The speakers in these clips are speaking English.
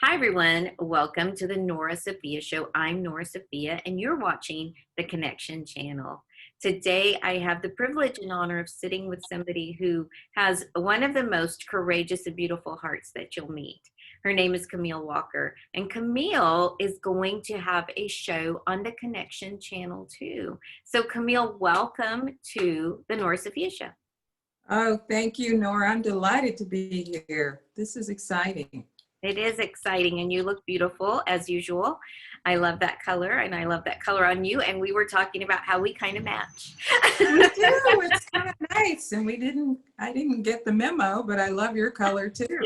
Hi, everyone. Welcome to the Nora Sophia Show. I'm Nora Sophia, and you're watching the Connection Channel. Today, I have the privilege and honor of sitting with somebody who has one of the most courageous and beautiful hearts that you'll meet. Her name is Camille Walker, and Camille is going to have a show on the Connection Channel too. So, Camille, welcome to the Nora Sophia Show. Oh, thank you, Nora. I'm delighted to be here. This is exciting. It is exciting, and you look beautiful as usual. I love that color, and I love that color on you. And we were talking about how we kind of match. We do. It's kind of nice. And I didn't get the memo, but I love your color too.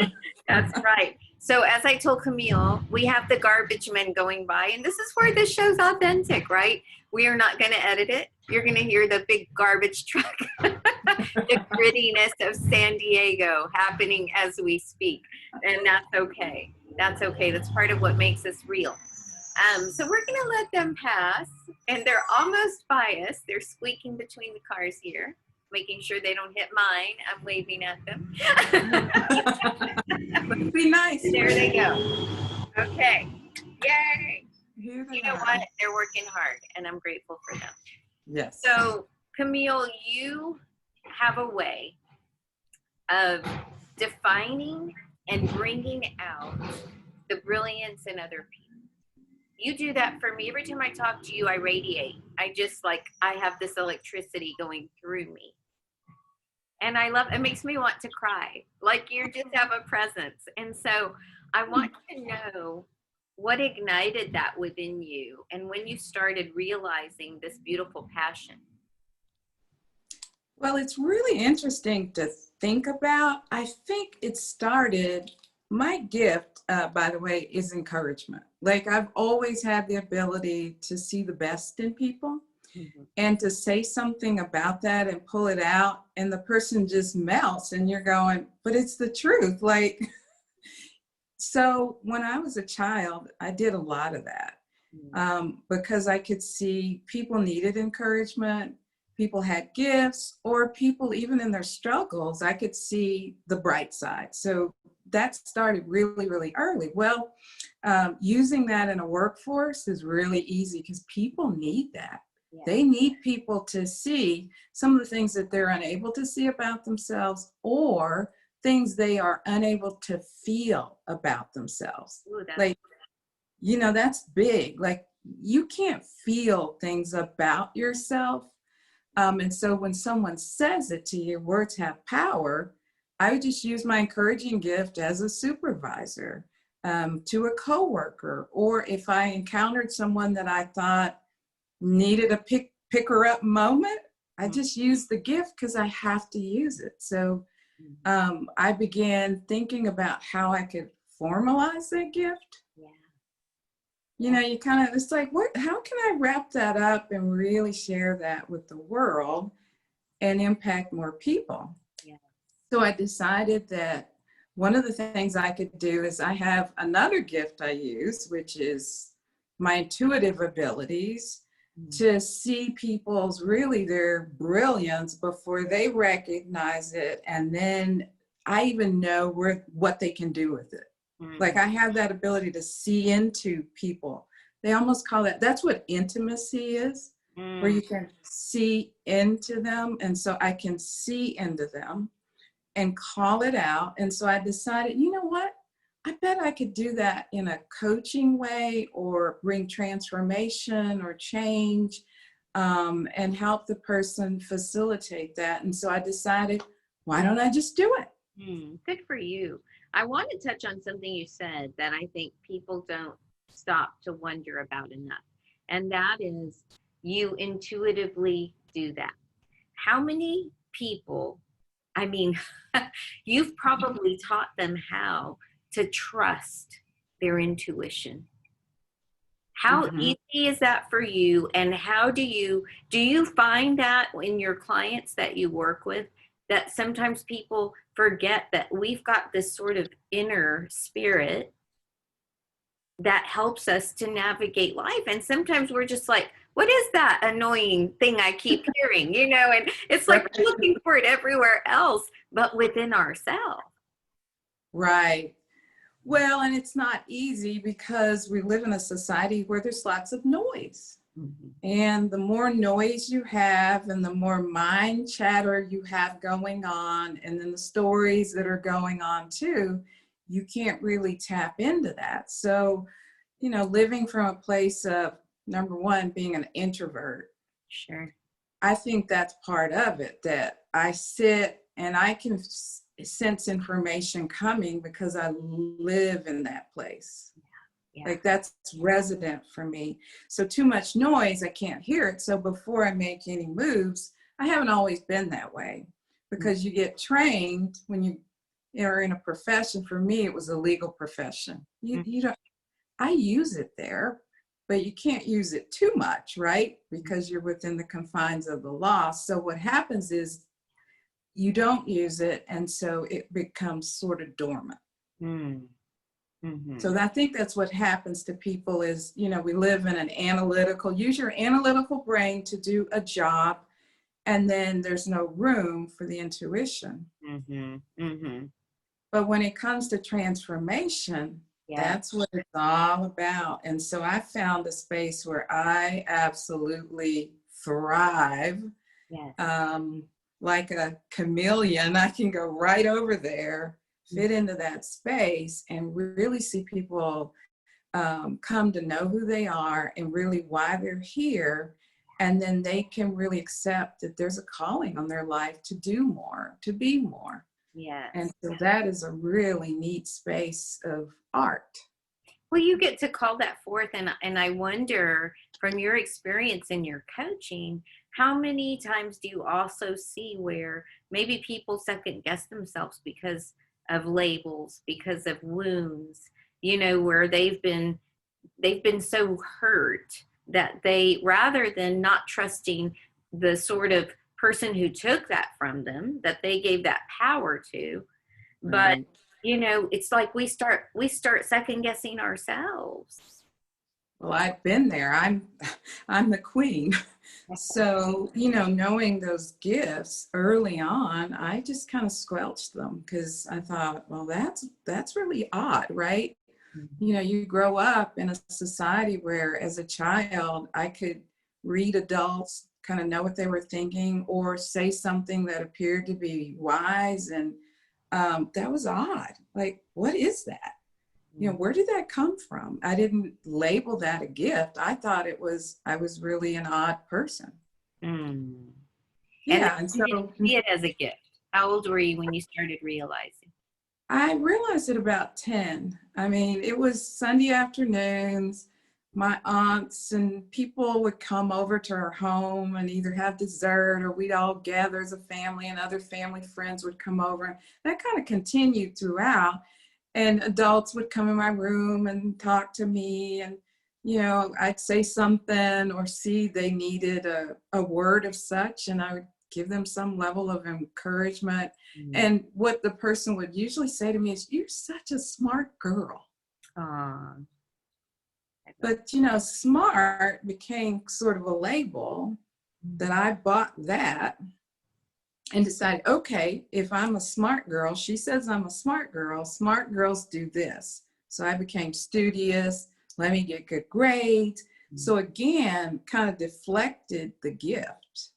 That's right. So as I told Camille, we have the garbage men going by, and this is where this show's authentic, right? We are not going to edit it. You're going to hear the big garbage truck, the grittiness of San Diego happening as we speak. And that's okay. That's okay. That's part of what makes us real. So we're going to let them pass, and they're almost by us. They're squeaking between the cars here, making sure they don't hit mine. I'm waving at them. Be nice. There they go. Okay. Yay. Here they You know are. what? They're working hard, and I'm grateful for them. Yes. So, Camille, you have a way of defining and bringing out the brilliance in other people. You do that for me. Every time I talk to you, I radiate. I have this electricity going through me. And it makes me want to cry. Like you just have a presence. And so I want to know what ignited that within you and when you started realizing this beautiful passion. Well, it's really interesting to think about. I think it started, my gift, by the way, is encouragement. Like I've always had the ability to see the best in people. Mm-hmm. And to say something about that and pull it out, and the person just melts, and you're going, but it's the truth. Like, so when I was a child, I did a lot of that because I could see people needed encouragement, people had gifts, or people, even in their struggles, I could see the bright side. So that started really, really early. Well, using that in a workforce is really easy because people need that. Yeah. They need people to see some of the things that they're unable to see about themselves, or things they are unable to feel about themselves. Ooh, like, you know, that's big. Like you can't feel things about yourself. And so when someone says it to you, words have power. I would just use my encouraging gift as a supervisor, to a coworker, or if I encountered someone that I thought needed a pick her up moment, I just use the gift because I have to use it. So I began thinking about how I could formalize that gift. Yeah. You know, you kind of, it's like, how can I wrap that up and really share that with the world and impact more people? Yeah. So I decided that one of the things I could do is I have another gift I use, which is my intuitive abilities to see people's their brilliance before they recognize it. And then I even know what they can do with it. Mm-hmm. Like I have that ability to see into people. They almost call that's what intimacy is, where you can see into them. And so I can see into them and call it out. And so I decided, you know what? I bet I could do that in a coaching way, or bring transformation or change, and help the person facilitate that. And so I decided, why don't I just do it? Good for you. I want to touch on something you said that I think people don't stop to wonder about enough. And that is, you intuitively do that. How many people, I mean, you've probably taught them how to trust their intuition. How easy is that for you? And how do you find that in your clients that you work with, that sometimes people forget that we've got this sort of inner spirit that helps us to navigate life? And sometimes we're just like, what is that annoying thing I keep hearing, you know? And it's like we're looking for it everywhere else, but within ourselves. Right. Well, and it's not easy because we live in a society where there's lots of noise. Mhm. And the more noise you have and the more mind chatter you have going on, and then the stories that are going on too, you can't really tap into that. So, living from a place of, number one, being an introvert, Sure. I think that's part of it, that I sit and I can sense information coming because I live in that place. Yeah. Like that's resident for me. So too much noise, I can't hear it. So before I make any moves, I haven't always been that way, because you get trained when you are in a profession. For me, it was a legal profession. You don't, I use it there, but you can't use it too much, right? Because you're within the confines of the law. So what happens is you don't use it, and so it becomes sort of dormant. Mm. So Mhm. I think that's what happens to people is, we live in an use your analytical brain to do a job, and then there's no room for the intuition. Mhm. Mhm. But when it comes to transformation, Yeah. that's what it's all about. And so I found a space where I absolutely thrive. Yes. Um, like a chameleon, I can go right over there, fit into that space, and really see people come to know who they are and really why they're here. And then they can really accept that there's a calling on their life to do more, to be more. And Yes. so that is a really neat space of art. Well, you get to call that forth, and I wonder, from your experience in your coaching, how many times do you also see where maybe people second guess themselves because of labels, because of wounds, where they've been so hurt that they, rather than not trusting the sort of person who took that from them, that they gave that power to, but Right. it's like we start second guessing ourselves. Well, I've been there. I'm the queen. So, knowing those gifts early on, I just kind of squelched them because I thought, well, that's really odd, right? You grow up in a society where as a child, I could read adults, kind of know what they were thinking, or say something that appeared to be wise. And that was odd. Like, what is that? Where did that come from? I didn't label that a gift. I thought I was really an odd person. Mm. And then Yeah. And you didn't so see it as a gift. How old were you when you started realizing? I realized at about 10. I mean, it was Sunday afternoons. My aunts and people would come over to our home and either have dessert, or we'd all gather as a family, and other family friends would come over. That kind of continued throughout. And adults would come in my room and talk to me. And, I'd say something or see they needed a word of such, and I would give them some level of encouragement. Mm. And what the person would usually say to me is, "You're such a smart girl." Aw, I love But, smart became sort of a label that. that I bought that and decided, okay, if I'm a smart girl, she says I'm a smart girls do this. So I became studious, let me get good grades. So again, kind of deflected the gift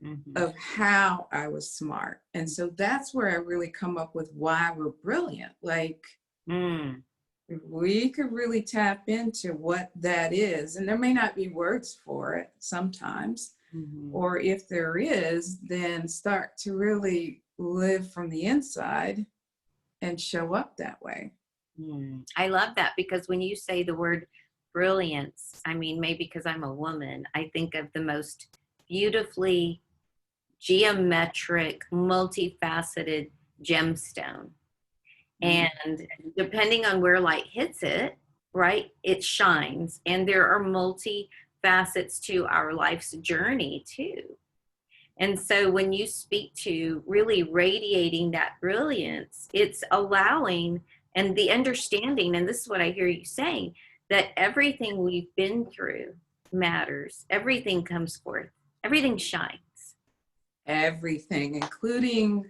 Mm-hmm. of how I was smart. And so that's where I really come up with why we're brilliant. Like, Mm. if we could really tap into what that is, and there may not be words for it sometimes, Mm-hmm. or if there is, then start to really live from the inside and show up that way. Mm. I love that, because when you say the word brilliance, I mean, maybe because I'm a woman, I think of the most beautifully geometric, multifaceted gemstone. Mm. And depending on where light hits it, right, it shines. And there are multi facets to our life's journey, too. And so when you speak to really radiating that brilliance, it's allowing and the understanding, and this is what I hear you saying, that everything we've been through matters. Everything comes forth, everything shines. Everything, including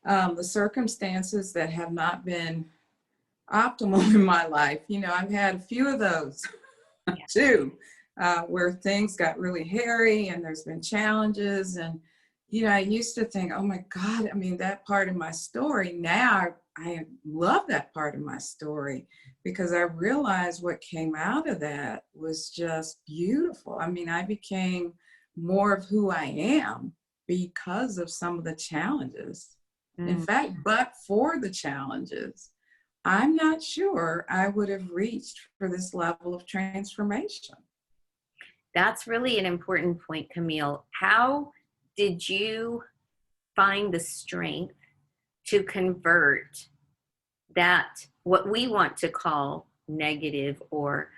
the circumstances that have not been optimal in my life. You know, I've had a few of those Yeah. too, where things got really hairy and there's been challenges. And, you know, I used to think, oh my God, I mean, that part of my story, now I love that part of my story because I realized what came out of that was just beautiful. I mean, I became more of who I am because of some of the challenges. In Mm. fact, but for the challenges, I'm not sure I would have reached for this level of transformation. That's really an important point, Camille. How did you find the strength to convert that, what we want to call negative or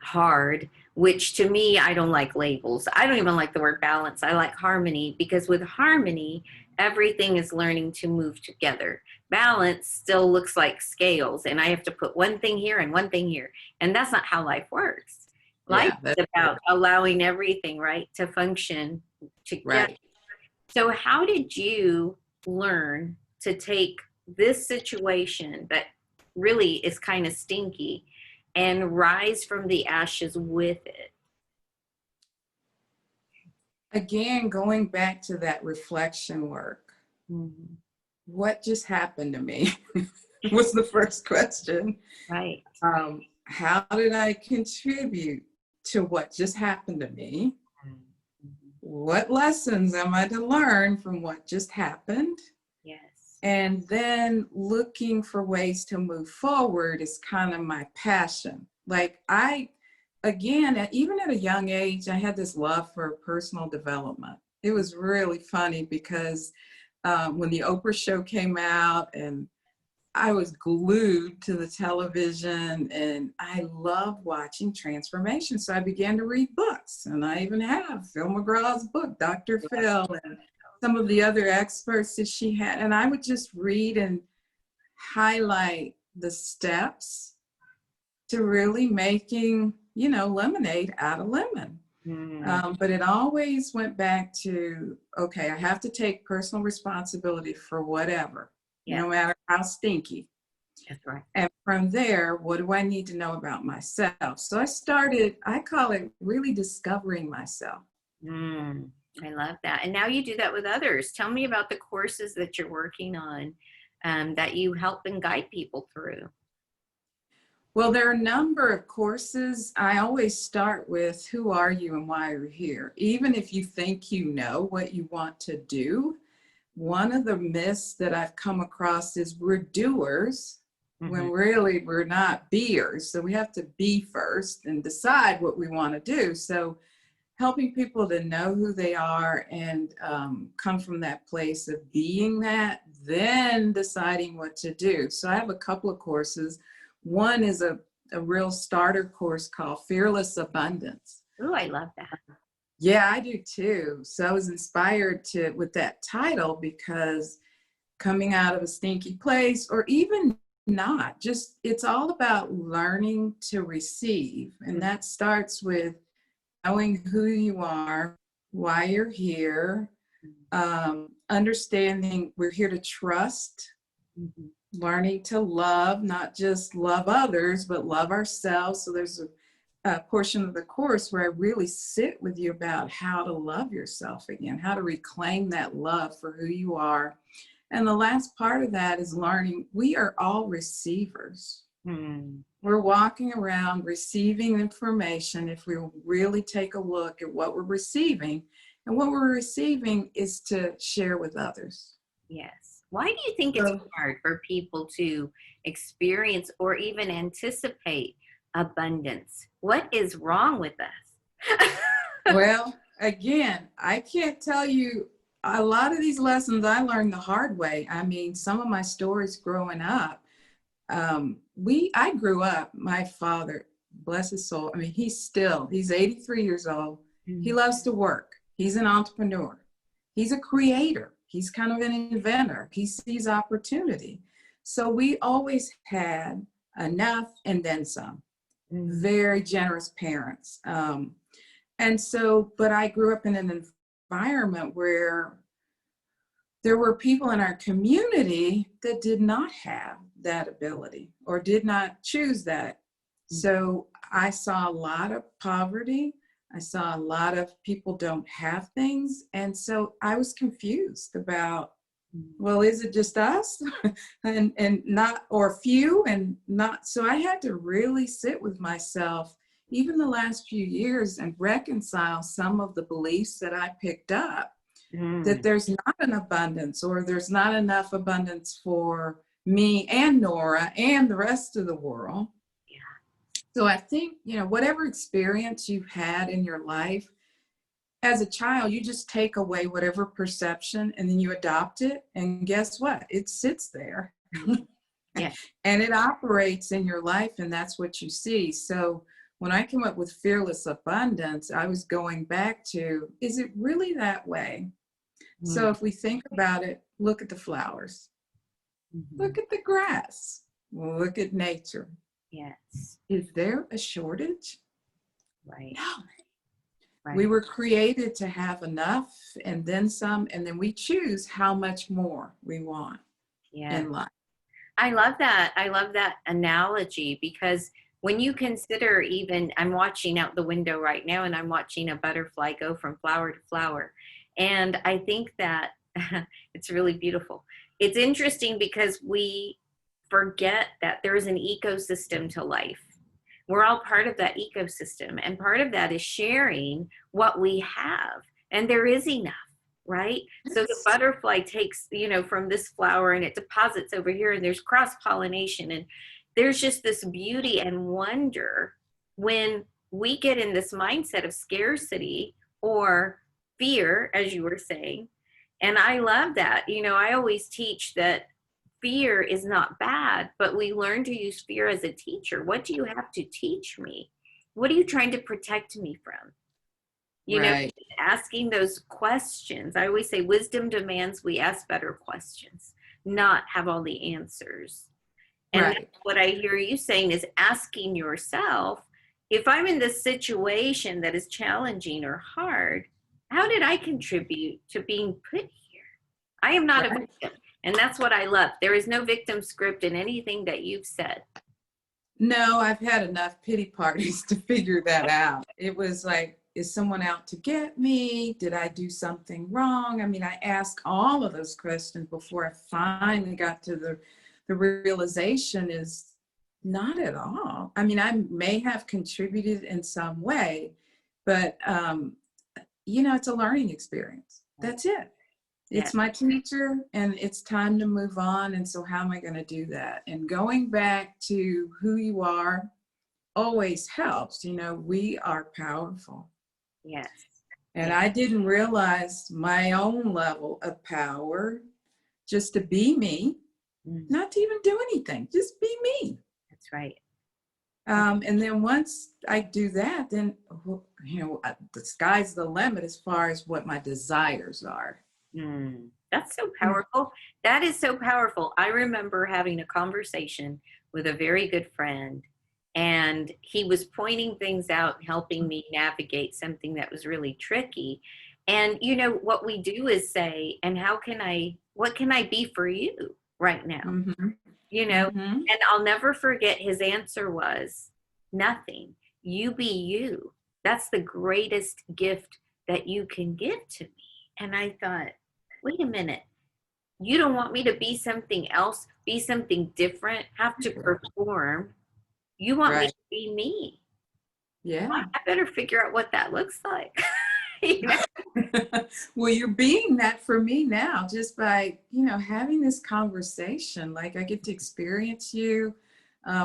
hard, which to me, I don't like labels. I don't even like the word balance. I like harmony, because with harmony, everything is learning to move together. Balance still looks like scales, and I have to put one thing here and one thing here. And that's not how life works. Life Yeah, that's is about allowing everything, right, to function together. right. So, how did you learn to take this situation that really is kind of stinky and rise from the ashes with it? Again, going back to that reflection work, Mhm. what just happened to me was the first question. Right. How did I contribute to what just happened to me? Mhm. What lessons am I to learn from what just happened? Yes. And then looking for ways to move forward is kind of my passion. Like again, even at a young age, I had this love for personal development. It was really funny because when the Oprah show came out, and I was glued to the television, and I loved watching transformation. So I began to read books, and I even have Phil McGraw's book, Dr. Phil, and some of the other experts that she had. And I would just read and highlight the steps to really making, you know, lemonade out of lemon. Mm. But it always went back to, okay, I have to take personal responsibility for whatever, Yes, no matter how stinky. that's right. And from there, what do I need to know about myself? So I started, I call it really discovering myself. Mm. I love that. And now you do that with others. Tell me about the courses that you're working on, that you help and guide people through. Well, there are a number of courses. I always start with who are you and why are you here? Even if you think you know what you want to do, one of the myths that I've come across is we're doers when Mhm. really we're not beers. So we have to be first and decide what we want to do. So helping people to know who they are and come from that place of being that, then deciding what to do. So I have a couple of courses. One is a real starter course called Fearless Abundance. Ooh, I love that. Yeah, I do too. So I was inspired to with that title because coming out of a stinky place, or even not, just it's all about learning to receive. And that starts with knowing who you are, why you're here, understanding we're here to trust, Mhm. learning to love, not just love others, but love ourselves. So there's a portion of the course where I really sit with you about how to love yourself again, how to reclaim that love for who you are. And the last part of that is learning we are all receivers. Mm. We're walking around receiving information if we really take a look at what we're receiving. And what we're receiving is to share with others. Yes. Why do you think it's So, hard for people to experience or even anticipate abundance? What is wrong with us? well, again, I can't tell you a lot of these lessons I learned the hard way. I mean, some of my stories growing up, I grew up, my father, bless his soul. I mean, he's 83 years old. He Mm. loves to work. He's an entrepreneur. He's a creator. He's kind of an inventor. He sees opportunity. So we always had enough and then some. Mm. Very generous parents. And so, but I grew up in an environment where there were people in our community that did not have that ability or did not choose that. So I saw a lot of poverty. I saw a lot of people don't have things. And so I was confused about, well, is it just us and not, or few and not? So I had to really sit with myself, even the last few years, and reconcile some of the beliefs that I picked up, that there's not an abundance, or there's not enough abundance for me and Nora and the rest of the world. So I think, whatever experience you've had in your life, as a child, you just take away whatever perception and then you adopt it. And guess what? It sits there. Yeah. And it operates in your life, and that's what you see. So when I came up with fearless abundance, I was going back to, is it really that way? So if we think about it, look at the flowers, look at the grass, look at nature. Yes. Is there a shortage? Right. No. Right. We were created to have enough and then some, and then we choose how much more we want in life. I love that. I love that analogy, because when you consider, even I'm watching out the window right now and I'm watching a butterfly go from flower to flower. And I think that it's really beautiful. It's interesting because we forget that there is an ecosystem to life. We're all part of that ecosystem, and part of that is sharing what we have, and there is enough, right? So the butterfly takes, from this flower and it deposits over here, and there's cross-pollination, and there's just this beauty and wonder when we get in this mindset of scarcity or fear, as you were saying. And I love that. I always teach that fear is not bad, but we learn to use fear as a teacher. What do you have to teach me? What are you trying to protect me from? Right. Asking those questions. I always say wisdom demands we ask better questions, not have all the answers. And Right. that's what I hear you saying, is asking yourself, if I'm in this situation that is challenging or hard, how did I contribute to being put here? I am not a victim. And that's what I love. There is no victim script in anything that you've said. No, I've had enough pity parties to figure that out. It was like, is someone out to get me? Did I do something wrong? I mean, I asked all of those questions before I finally got to the realization is not at all. I mean, I may have contributed in some way, but, it's a learning experience. That's it. It's my teacher, and it's time to move on. And so how am I going to do that? And going back to who you are always helps. We are powerful. Yes. And I didn't realize my own level of power just to be me, not to even do anything, just be me. That's right. And then once I do that, then, the sky's the limit as far as what my desires are. That's so powerful. That is so powerful. I remember having a conversation with a very good friend, and he was pointing things out, helping me navigate something that was really tricky. And what we do is say, and what can I be for you right now? And I'll never forget his answer was, nothing. You be you. That's the greatest gift that you can give to me. And I thought, wait a minute, you don't want me to be something else, be something different, have to perform. You want me to be me. Yeah. Well, I better figure out what that looks like. Well, you're being that for me now, just by, having this conversation. Like, I get to experience you.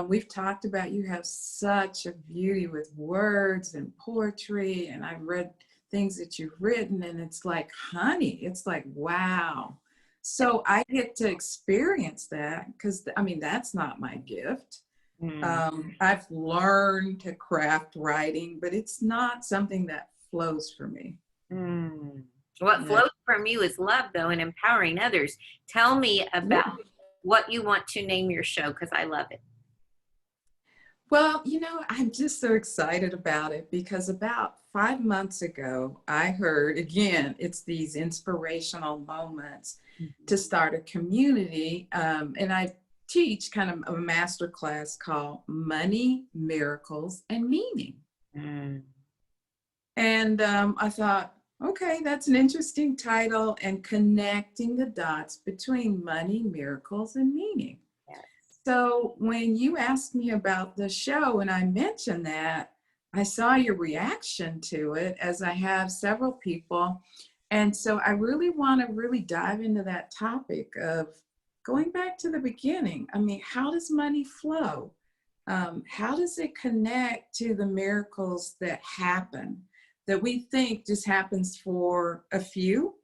We've talked about, you have such a beauty with words and poetry, and I've read things that you've written, and it's like honey. It's like, wow. So I get to experience that, because that's not my gift. I've learned to craft writing, but it's not something that flows for me. What flows from you is love, though, and empowering others. Tell me about what you want to name your show, because I love it. Well, I'm just so excited about it, because about 5 months ago, I heard, again, it's these inspirational moments to start a community. And I teach kind of a master class called Money, Miracles, and Meaning. Mm. And I thought, okay, that's an interesting title, and connecting the dots between money, miracles, and meaning. Yes. So when you asked me about the show and I mentioned that, I saw your reaction to it, as I have several people. And so I really want to really dive into that topic of going back to the beginning. I mean, how does money flow? How does it connect to the miracles that happen, that we think just happens for a few,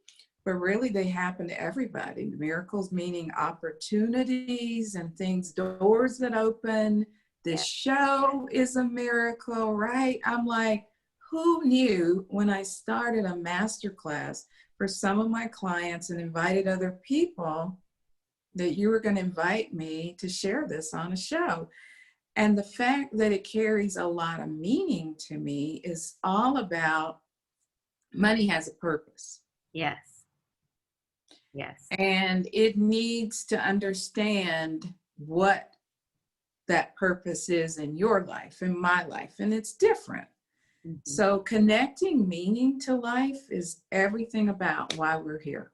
but really they happen to everybody? Miracles meaning opportunities and things, doors that open. This show is a miracle, right? I'm like, who knew when I started a masterclass for some of my clients and invited other people that you were going to invite me to share this on a show? And the fact that it carries a lot of meaning to me is all about money has a purpose. Yes. Yes. And it needs to understand what that purpose is in your life, in my life, and it's different. Mm-hmm. So connecting meaning to life is everything about why we're here.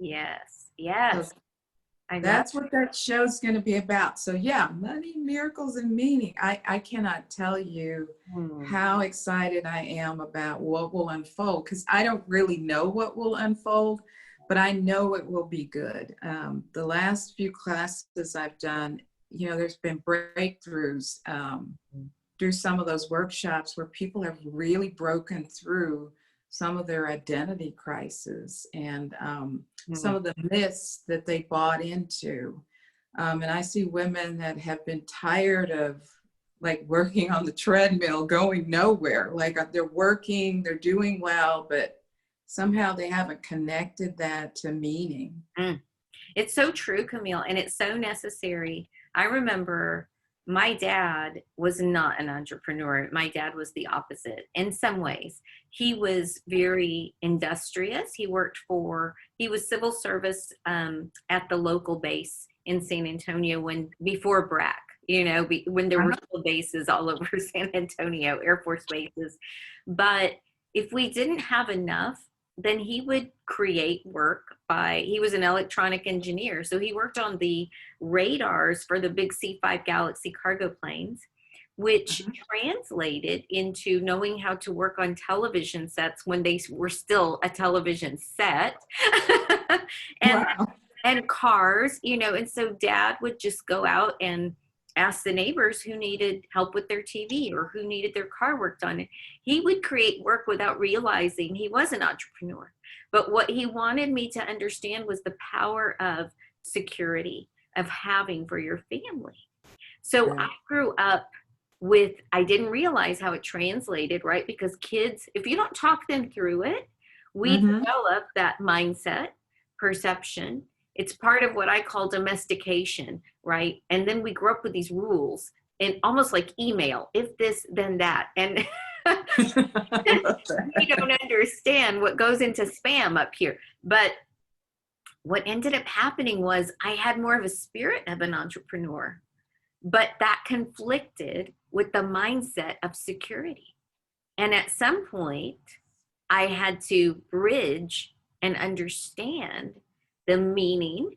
Yes. Yes. So that's what that show's going to be about. So yeah, money, miracles, and meaning. I cannot tell you how excited I am about what will unfold, because I don't really know what will unfold, but I know it will be good. The last few classes I've done, there's been breakthroughs through some of those workshops where people have really broken through some of their identity crisis and some of the myths that they bought into. And I see women that have been tired of like working on the treadmill, going nowhere. Like they're working, they're doing well, but somehow they haven't connected that to meaning. It's so true, Camille, and it's so necessary. I remember my dad was not an entrepreneur. My dad was the opposite in some ways. He was very industrious. He was civil service at the local base in San Antonio before BRAC, when there were still bases all over San Antonio, Air Force bases. But if we didn't have enough, then he would create work he was an electronic engineer. So he worked on the radars for the big C-5 Galaxy cargo planes, which translated into knowing how to work on television sets when they were still a television set. And cars, and so Dad would just go out and ask the neighbors who needed help with their TV or who needed their car worked on. He would create work without realizing he was an entrepreneur. But what he wanted me to understand was the power of security, of having for your family. So I grew up I didn't realize how it translated, right? Because kids, if you don't talk them through it, we develop that mindset, perception. It's part of what I call domestication, right? And then we grow up with these rules and almost like email, if this, then that. And we don't understand what goes into spam up here. But what ended up happening was I had more of a spirit of an entrepreneur, but that conflicted with the mindset of security. And at some point, I had to bridge and understand the meaning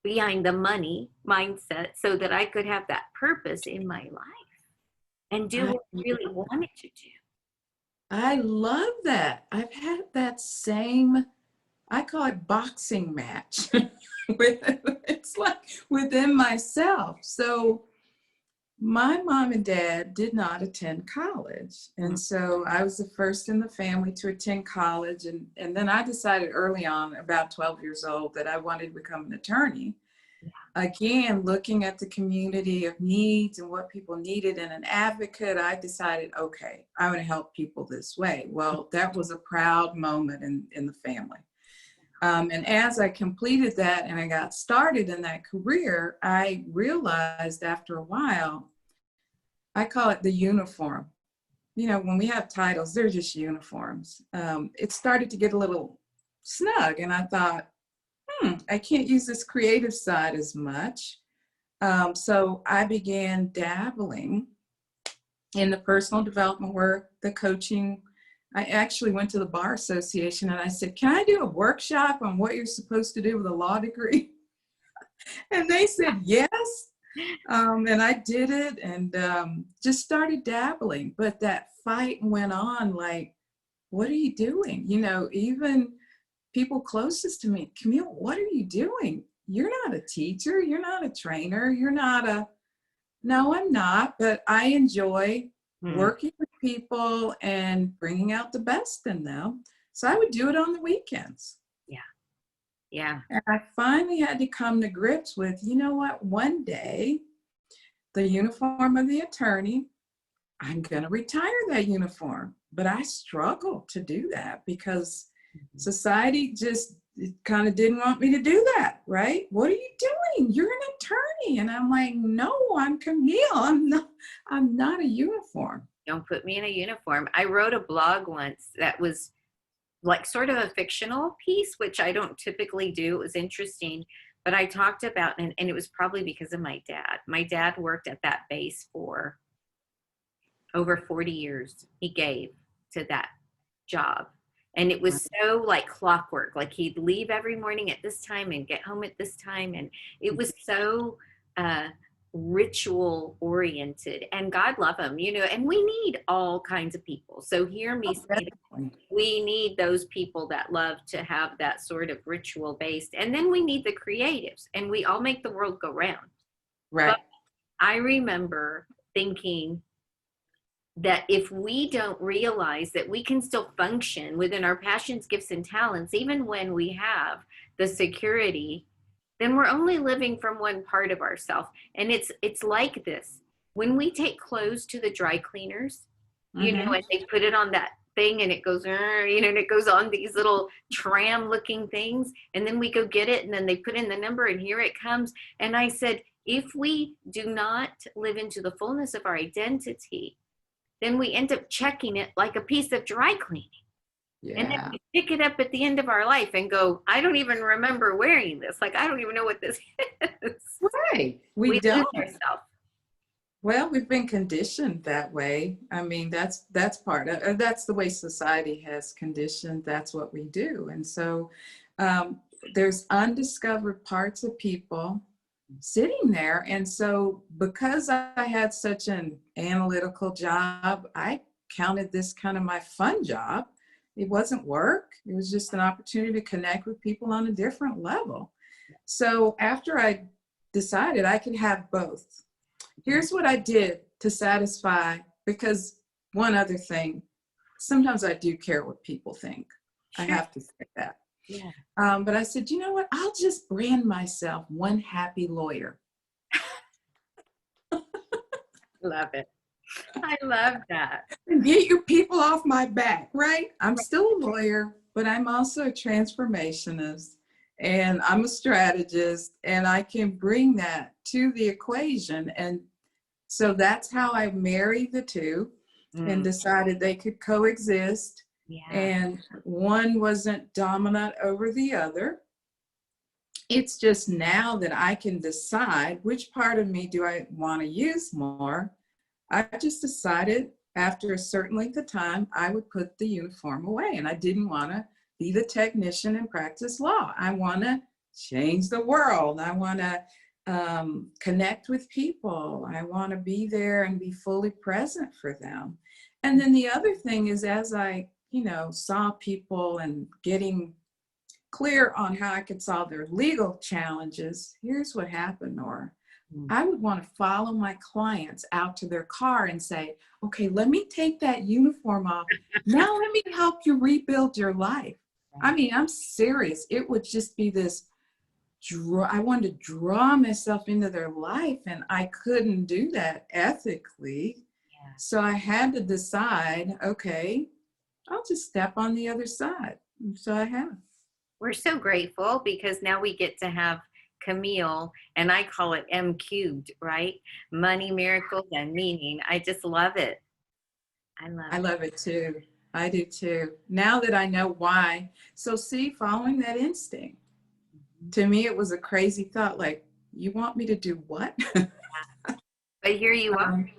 behind the money mindset so that I could have that purpose in my life and do what I really wanted to do. I love that. I've had that same, I call it boxing match. It's like within myself. So my mom and dad did not attend college. And so I was the first in the family to attend college. And then I decided early on, about 12 years old, that I wanted to become an attorney. Again, looking at the community of needs and what people needed and an advocate, I decided, okay, I'm going to help people this way. Well, that was a proud moment in the family. And as I completed that and I got started in that career, I realized after a while, I call it the uniform. When we have titles, they're just uniforms. It started to get a little snug, and I thought, I can't use this creative side as much. So I began dabbling in the personal development work, the coaching. I actually went to the Bar Association and I said, can I do a workshop on what you're supposed to do with a law degree? And they said, yes. And I did it and just started dabbling. But that fight went on like, what are you doing? You know, even people closest to me, Camille, what are you doing? You're not a teacher. You're not a trainer. You're not a, no, I'm not. But I enjoy working with people and bringing out the best in them. So I would do it on the weekends. Yeah. Yeah. And I finally had to come to grips with, you know what, one day, the uniform of the attorney, I'm going to retire that uniform. But I struggled to do that because society just kind of didn't want me to do that, right? What are you doing? You're an attorney. And I'm like, no, I'm Camille. I'm not a uniform. Don't put me in a uniform. I wrote a blog once that was like sort of a fictional piece, which I don't typically do. It was interesting, but I talked about, and it was probably because of my dad. My dad worked at that base for over 40 years. He gave to that job. And it was so like clockwork, like he'd leave every morning at this time and get home at this time. And it was so ritual oriented, and God love him, you know, and we need all kinds of people. So hear me say that we need those people that love to have that sort of ritual based, and then we need the creatives, and we all make the world go round. Right. But I remember thinking that if we don't realize that we can still function within our passions, gifts, and talents, even when we have the security, then we're only living from one part of ourselves. And it's like this. When we take clothes to the dry cleaners, you know, and they put it on that thing and it goes, you know, and it goes on these little tram looking things. And then we go get it and then they put in the number and here it comes. And I said, if we do not live into the fullness of our identity, then we end up checking it like a piece of dry cleaning. Yeah. And then we pick it up at the end of our life and go, I don't even remember wearing this. Like, I don't even know what this is. Right. We don't. Lose ourselves. Well, we've been conditioned that way. I mean, that's part of, that's the way society has conditioned. That's what we do. And so there's undiscovered parts of people sitting there. And so because I had such an analytical job, I counted this kind of my fun job. It wasn't work. It was just an opportunity to connect with people on a different level. So after I decided I could have both, here's what I did to satisfy, because one other thing, sometimes I do care what people think. Sure. I have to say that. Yeah. But I said, you know what? I'll just brand myself one happy lawyer. Love it. I love that. And get your people off my back, right? I'm still a lawyer, but I'm also a transformationist and I'm a strategist, and I can bring that to the equation. And so that's how I married the two and decided they could coexist. Yeah. And one wasn't dominant over the other. It's just now that I can decide which part of me do I want to use more. I just decided after a certain length of time, I would put the uniform away, and I didn't want to be the technician and practice law. I want to change the world. I want to connect with people. I want to be there and be fully present for them. And then the other thing is, as I saw people and getting clear on how I could solve their legal challenges, here's what happened, Nora. I would want to follow my clients out to their car and say, okay, let me take that uniform off. Now let me help you rebuild your life. I mean, I'm serious. It would just be this, I wanted to draw myself into their life, and I couldn't do that ethically. Yeah. So I had to decide, okay, I'll just step on the other side. And so I have. We're so grateful because now we get to have Camille, and I call it M cubed, right? Money, miracles, and meaning. I just love it. I love it too. I do too. Now that I know why. So see, following that instinct, to me, it was a crazy thought, like, you want me to do what? But here you are.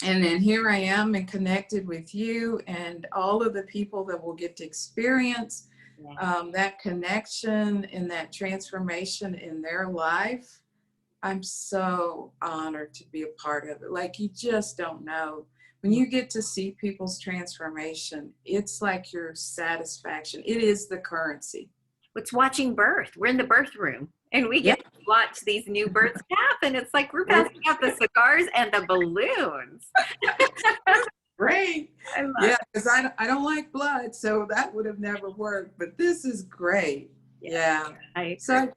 And then here I am and connected with you and all of the people that will get to experience that connection and that transformation in their life. I'm so honored to be a part of it. Like, you just don't know. When you get to see people's transformation, it's like your satisfaction. It is the currency. It's watching birth. We're in the birth room and we get to watch these new births happen. It's like we're passing out the cigars and the balloons. Great. Yeah, because I don't like blood, so that would have never worked. But this is great. Yeah. So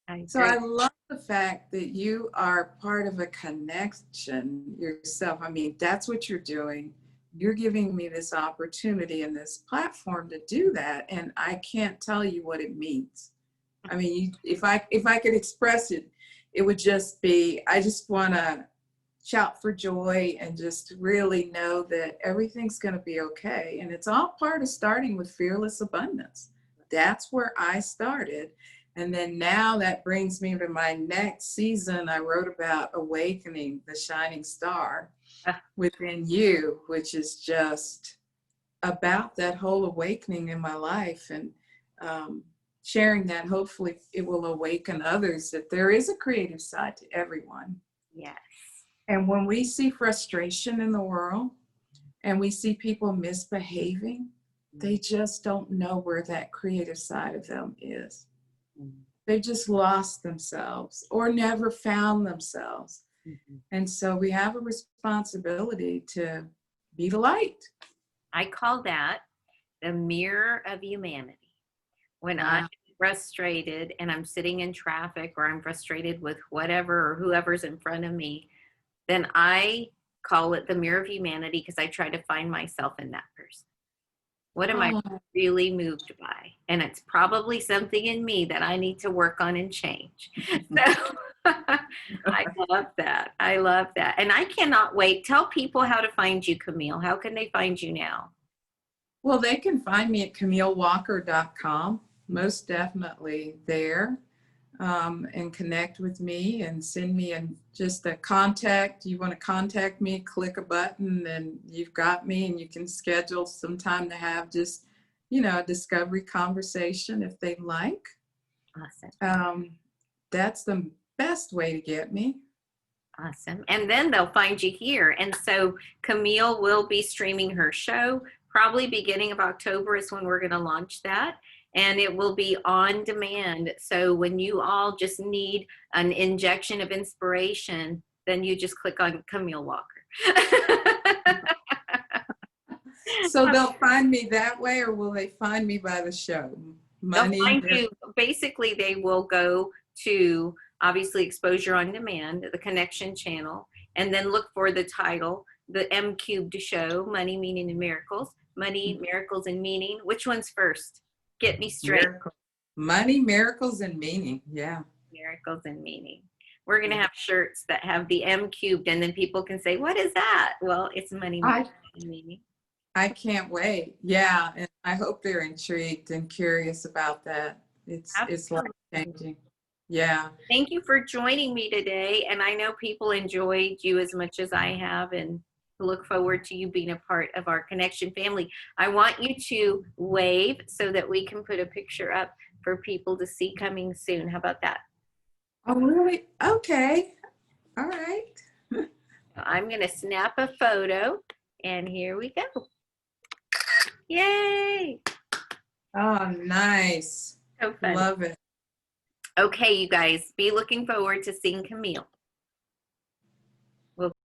I love the fact that you are part of a connection yourself. I mean, that's what you're doing. You're giving me this opportunity and this platform to do that, and I can't tell you what it means. I mean, if I could express it, it would just be, I just want to shout for joy and just really know that everything's going to be okay. And it's all part of starting with fearless abundance. That's where I started. And then now that brings me to my next season. I wrote about awakening the shining star within you, which is just about that whole awakening in my life, and sharing that. Hopefully it will awaken others that there is a creative side to everyone. Yes. And when we see frustration in the world and we see people misbehaving, they just don't know where that creative side of them is. They just lost themselves or never found themselves. And so we have a responsibility to be the light. I call that the mirror of humanity. When I'm frustrated and I'm sitting in traffic, or I'm frustrated with whatever or whoever's in front of me, then I call it the mirror of humanity, because I try to find myself in that person. What am I really moved by? And it's probably something in me that I need to work on and change. So I love that. I love that. And I cannot wait. Tell people how to find you, Camille. How can they find you now? Well, they can find me at CamilleWalker.com, most definitely there. And connect with me and send me just a contact. You want to contact me, click a button and you've got me, and you can schedule some time to have just, a discovery conversation if they'd like. Awesome. That's the best way to get me. Awesome. And then they'll find you here. And so Camille will be streaming her show, probably beginning of October is when we're going to launch that. And it will be on demand. So when you all just need an injection of inspiration, then you just click on Camille Walker. So they'll find me that way, or will they find me by the show? They'll find you. Basically, they will go to, obviously, Exposure on Demand, the Connection channel, and then look for the title, the M Cubed Show, Money, Meaning, and Miracles. Money, Miracles, and Meaning. Which one's first? Get me straight. Money, miracles, and meaning. Yeah. Miracles and meaning. We're going to have shirts that have the M cubed, and then people can say, what is that? Well, it's money, miracles, and meaning. I can't wait. Yeah. And I hope they're intrigued and curious about that. It's life-changing. Yeah. Thank you for joining me today. And I know people enjoyed you as much as I have, and look forward to you being a part of our Connection family. I want you to wave so that we can put a picture up for people to see coming soon. How about that? Oh, really? Okay. All right. I'm going to snap a photo, and here we go. Yay. Oh, nice. So fun. Love it. Okay, you guys, be looking forward to seeing Camille.